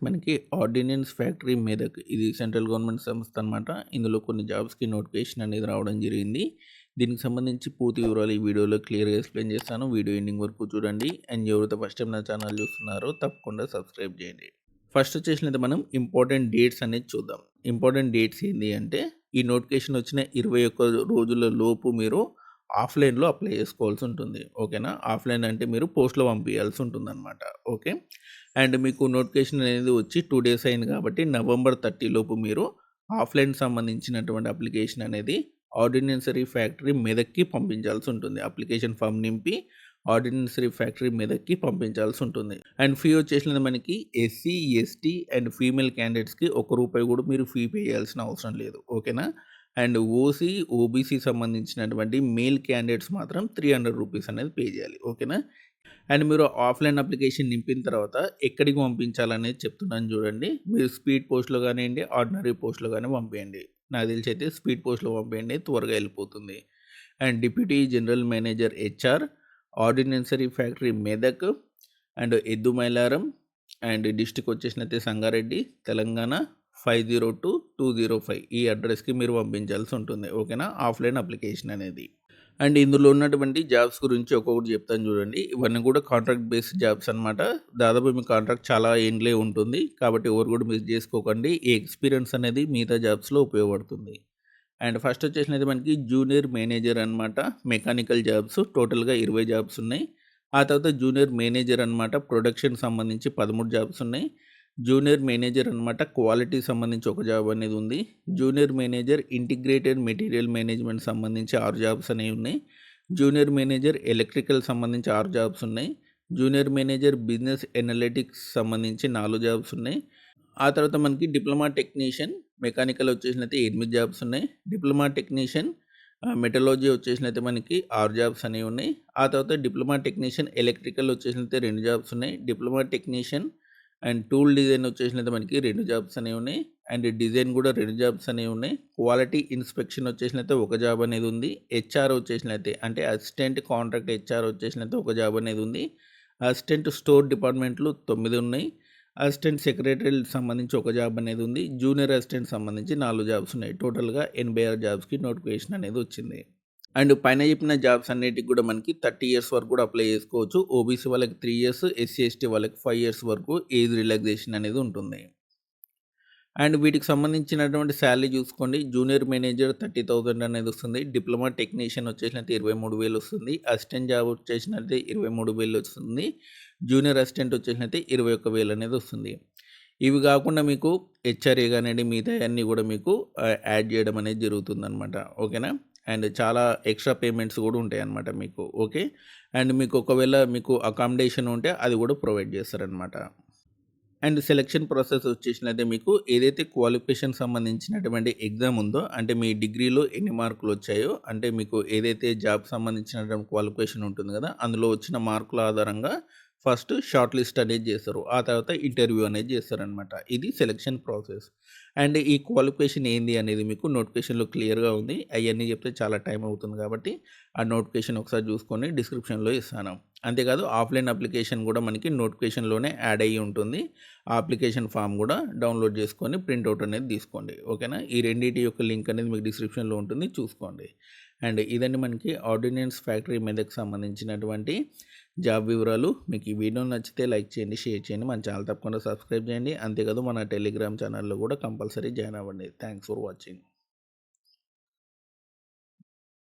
మనకి ordnance factory Medak ఇది central government సంస్థ అనమాట. ఇందులో కొన్ని జాబ్స్‌కి నోటిఫికేషన్ అనేది రావడం జరిగింది. దీనికి సంబంధించి పూర్తి వివరాలు ఈ వీడియోలో క్లియర్‌గా ఎక్స్‌ప్లెయిన్ చేస్తాను. వీడియో ఎండింగ్ వరకు చూడండి. అండ్ ఎవరైతే ఫస్ట్ టైం నా ఛానల్ చూస్తున్నారో తప్పకుండా సబ్స్క్రైబ్ చేయండి. ఫస్ట్ వచ్చేసినైతే మనం ఇంపార్టెంట్ డేట్స్ అనేది చూద్దాం. ఇంపార్టెంట్ డేట్స్ ఏంది అంటే ఈ నోటిఫికేషన్ వచ్చిన 21 రోజుల లోపు మీరు ఆఫ్‌లైన్‌లో అప్లై చేసుకోవాల్సి ఉంటుంది. ఓకేనా? ఆఫ్‌లైన్ అంటే మీరు పోస్ట్‌లో పంపియాల్సి ఉంటుందన్నమాట. ఓకే. అండ్ మీకు నోటిఫికేషన్ అనేది వచ్చి 2 డేస్ అయింది కాబట్టి నవంబర్ 30 లోపు మీరు ఆఫ్‌లైన్ సంబంధించినటువంటి అప్లికేషన్ అనేది ఆర్డినెన్సరీ ఫ్యాక్టరీ మెదక్కి పంపించాల్సి ఉంటుంది. అప్లికేషన్ ఫామ్ నింపి ఆర్డినెన్సరీ ఫ్యాక్టరీ మెదక్కి పంపించాల్సి ఉంటుంది. అండ్ ఫీ వచ్చేసినది మనకి ఎస్సీ, ఎస్టీ అండ్ ఫీమేల్ క్యాండిడేట్స్‌కి ₹1 కూడా మీరు ఫీ పే చేయాల్సిన అవసరం లేదు. ఓకేనా? అండ్ ఓసీ, ఓబీసీ సంబంధించినటువంటి మేల్ క్యాండిడేట్స్ మాత్రం ₹300 అనేది పే చేయాలి. ఓకేనా? అండ్ మీరు ఆఫ్‌లైన్ అప్లికేషన్ నింపిన తర్వాత ఎక్కడికి పంపించాలనేది చెప్తున్నాను చూడండి. మీరు స్పీడ్ పోస్ట్‌లో కానియండి, ఆర్డినరీ పోస్ట్‌లో గాని పంపియండి. నాకు తెలిసి అయితే స్పీడ్ పోస్ట్‌లో పంపియండి, త్వరగా వెళ్ళిపోతుంది. And deputy general manager HR, ordnance factory Medak and Yeddumailaram and district వచ్చేసినైతే సంగారెడ్డి, తెలంగాణ 502205 ఈ అడ్రస్‌కి మీరు పంపించాల్సి ఉంటుంది. ఓకేనా? ఆఫ్‌లైన్ అప్లికేషన్ అనేది. అండ్ ఇందులో ఉన్నటువంటి జాబ్స్ గురించి ఒక్కొక్కటి చెప్తాను చూడండి. ఇవన్నీ కూడా కాంట్రాక్ట్ బేస్డ్ జాబ్స్ అనమాట. దాదాపు మీ కాంట్రాక్ట్ చాలా ఏండ్లే ఉంటుంది. కాబట్టి ఎవరు కూడా మిస్ చేసుకోకండి. ఈ ఎక్స్‌పీరియన్స్ అనేది మిగతా జాబ్స్‌లో ఉపయోగపడుతుంది. అండ్ ఫస్ట్ వచ్చేసినది మనకి జూనియర్ మేనేజర్ అనమాట. మెకానికల్ జాబ్స్ టోటల్‌గా 20 జాబ్స్ ఉన్నాయి. ఆ తర్వాత జూనియర్ మేనేజర్ అనమాట. ప్రొడక్షన్ సంబంధించి 13 జాబ్స్ ఉన్నాయి. జూనియర్ మేనేజర్ అనమాట. క్వాలిటీ సంబంధించి ఒక జాబ్ అనేది ఉంది. Junior manager integrated material management సంబంధించి 6 జాబ్స్ అనేవి ఉన్నాయి. జూనియర్ మేనేజర్ ఎలక్ట్రికల్ సంబంధించి 6 జాబ్స్ ఉన్నాయి. జూనియర్ మేనేజర్ బిజినెస్ ఎనలిటిక్స్ సంబంధించి 4 జాబ్స్ ఉన్నాయి. ఆ తర్వాత మనకి డిప్లొమా టెక్నీషియన్ మెకానికల్ వచ్చేసినైతే 8 జాబ్స్ ఉన్నాయి. డిప్లొమా టెక్నీషియన్ మెటలర్జీ వచ్చేసినైతే మనకి 6 జాబ్స్ అనేవి ఉన్నాయి. ఆ తర్వాత డిప్లొమా టెక్నీషియన్ ఎలక్ట్రికల్ వచ్చేసినైతే 2 జాబ్స్ ఉన్నాయి. Diploma technician and tool design వచ్చేసినైతే మనకి 2 జాబ్స్ అనేవి ఉన్నాయి. అండ్ డిజైన్ కూడా 2 జాబ్స్ అనేవి ఉన్నాయి. క్వాలిటీ ఇన్స్పెక్షన్ వచ్చేసినైతే ఒక జాబ్ అనేది ఉంది. హెచ్ఆర్ వచ్చేసినైతే అంటే అసిస్టెంట్ కాంట్రాక్ట్ హెచ్ఆర్ వచ్చేసినైతే ఒక జాబ్ అనేది ఉంది. అసిస్టెంట్ స్టోర్ డిపార్ట్మెంట్లు 9 ఉన్నాయి. అసిస్టెంట్ సెక్రటరీ సంబంధించి ఒక జాబ్ అనేది ఉంది. జూనియర్ అసిస్టెంట్ సంబంధించి 4 జాబ్స్ ఉన్నాయి. టోటల్‌గా 86 జాబ్స్‌కి నోటిఫికేషన్ అనేది వచ్చింది. అండ్ పైన చెప్పిన జాబ్స్ అన్నిటికి కూడా మనకి 30 ఇయర్స్ వరకు కూడా అప్లై చేసుకోవచ్చు. ఓబీసీ వాళ్ళకి 3 ఇయర్స్, ఎస్సీ, ఎస్టీ వాళ్ళకి 5 ఇయర్స్ వరకు ఏజ్ రిలాక్సేషన్ అనేది ఉంటుంది. అండ్ వీటికి సంబంధించినటువంటి శాలరీ చూసుకోండి. జూనియర్ మేనేజర్ 30,000 అనేది వస్తుంది. డిప్లొమా టెక్నీషియన్ వచ్చేసినైతే 23,000 వస్తుంది. అసిస్టెంట్ జాబ్ వచ్చేసినైతే 23,000 వస్తుంది. జూనియర్ అసిస్టెంట్ వచ్చేసినైతే 21,000 అనేది వస్తుంది. ఇవి కాకుండా మీకు హెచ్ఆర్ఏ కానివ్వండి మిగతాయన్నీ కూడా మీకు యాడ్ చేయడం అనేది జరుగుతుందనమాట. ఓకేనా? అండ్ చాలా ఎక్స్ట్రా పేమెంట్స్ కూడా ఉంటాయన్నమాట మీకు. ఓకే. అండ్ మీకు ఒకవేళ మీకు అకామిడేషన్ ఉంటే అది కూడా ప్రొవైడ్ చేస్తారనమాట. అండ్ సెలక్షన్ ప్రాసెస్ వచ్చేసినైతే మీకు ఏదైతే క్వాలిఫికేషన్ సంబంధించినటువంటి ఎగ్జామ్ ఉందో అంటే మీ డిగ్రీలో ఎన్ని మార్కులు వచ్చాయో అంటే మీకు ఏదైతే జాబ్ సంబంధించినటువంటి క్వాలిఫికేషన్ ఉంటుంది కదా అందులో వచ్చిన మార్కుల ఆధారంగా ఫస్ట్ షార్ట్ లిస్ట్ అనేది చేస్తారు. ఆ తర్వాత ఇంటర్వ్యూ అనేది చేస్తారనమాట. ఇది సెలక్షన్ ప్రాసెస్. అండ్ ఈ క్వాలిఫికేషన్ ఏంది అనేది మీకు నోటిఫికేషన్లో క్లియర్గా ఉంది. అవన్నీ చెప్తే చాలా టైం అవుతుంది కాబట్టి ఆ నోటిఫికేషన్ ఒకసారి చూసుకొని డిస్క్రిప్షన్లో ఇస్తాను. అంతేకాదు ఆఫ్లైన్ అప్లికేషన్ కూడా మనకి నోటిఫికేషన్లోనే యాడ్ అయ్యి ఉంటుంది. ఆ అప్లికేషన్ ఫామ్ కూడా డౌన్లోడ్ చేసుకొని ప్రింట్అవుట్ అనేది తీసుకోండి. ఓకేనా? ఈ రెండింటి యొక్క లింక్ అనేది మీకు డిస్క్రిప్షన్లో ఉంటుంది, చూసుకోండి. అండ్ ఇదండి మనకి ఆర్డినెన్స్ ఫ్యాక్టరీ మీదకి సంబంధించినటువంటి జాబ్ వివరాలు. మీకు ఈ వీడియో నచ్చితే లైక్ చేయండి, షేర్ చేయండి, మన ఛానల్ తప్పకుండా సబ్స్క్రైబ్ చేయండి. అంతేకాదు మన టెలిగ్రామ్ ఛానల్లో కూడా కంపల్సరీ జాయిన్ అవ్వండి. Thanks for watching.